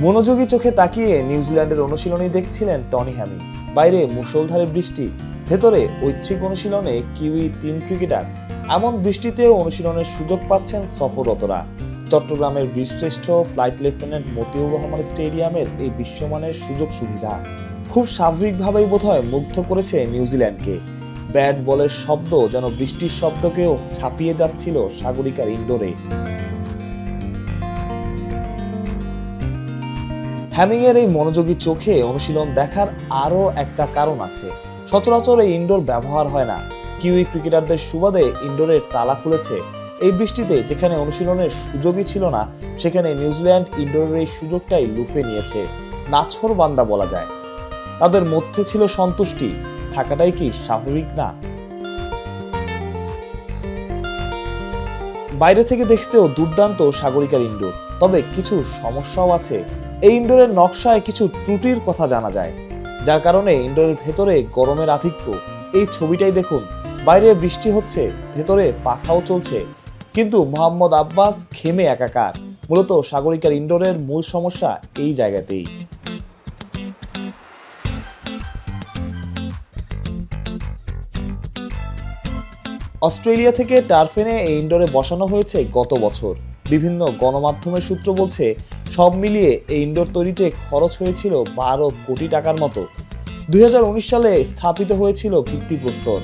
মনোযোগী চোখে তাকিয়ে নিউজিল্যান্ডের অনুশীলনী দেখছিলেন টনি হ্যামিং। বাইরে মুষলধারে বৃষ্টি, ভেতরে ঐচ্ছিক অনুশীলনে কিউই 3 ক্রিকেটার। এমন বৃষ্টিতেও অনুশীলনের সুযোগ পাচ্ছেন সফররতরা। চট্টগ্রামের বীরশ্রেষ্ঠ ফ্লাইট লেফটেন্যান্ট মতিউর রহমান স্টেডিয়ামের এই বিশ্বমানের সুযোগ সুবিধা খুব স্বাভাবিকভাবেই বোধহয় মুগ্ধ করেছে নিউজিল্যান্ডকে। ব্যাট বলের শব্দ যেন বৃষ্টির শব্দকেও ছাপিয়ে যাচ্ছিল সাগরিকার ইনডোরে। হ্যামিংয়ের এই মনোযোগী চোখে অনুশীলন দেখার আরও একটা কারণ আছে। সচরাচর এই ইনডোর ব্যবহার হয় না। কিউই ক্রিকেটারদের সুবাদে ইনডোরের তালা খুলেছে। এই বৃষ্টিতে যেখানে অনুশীলনের সুযোগই ছিল না, সেখানে নিউজিল্যান্ড ইনডোরের এই সুযোগটাই লুফে নিয়েছে। নাছোড়বান্দা বলা যায়। তাদের মধ্যে ছিল সন্তুষ্টি। থাকাটাই কি স্বাভাবিক না? বাইরে থেকে দেখতেও দুর্দান্ত সাগরিকার ইনডোর, তবে কিছু সমস্যাও আছে। এই ইনডোরের নকশায় কিছু ত্রুটির কথা জানা যায়, যার কারণে ইনডোরের ভেতরে গরমের আধিক্য। এই ছবিটাই দেখুন, বাইরে বৃষ্টি হচ্ছে, ভেতরে পাখাও চলছে, কিন্তু মোহাম্মদ আব্বাস ঘেমে একাকার। মূলত সাগরিকার ইনডোরের মূল সমস্যা এই জায়গাতেই। অস্ট্রেলিয়া থেকে টার্ফ এনে এই ইনডোরে বসানো হয়েছে গত বছর। বিভিন্ন গণমাধ্যমের সূত্র বলছে, সব মিলিয়ে এই ইনডোর তৈরিতে খরচ হয়েছিল 12 কোটি টাকার মতো। 2019 সালে স্থাপিত হয়েছিল ভিত্তিপ্রস্তর,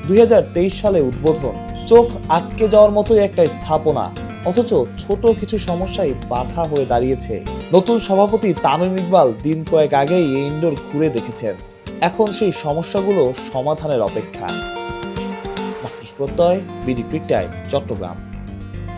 2023 সালে উদ্বোধন। চোখ আটকে যাওয়ার মতোই একটা স্থাপনা, অথচ ছোট কিছু সমস্যায় বাধা হয়ে দাঁড়িয়েছে। নতুন সভাপতি তামিম ইকবাল দিন কয়েক আগেই এই ইনডোর ঘুরে দেখেছেন। এখন সেই সমস্যাগুলো সমাধানের অপেক্ষা। প্রত্যয়, বিডি ক্রিক টাইম, চট্টগ্রাম।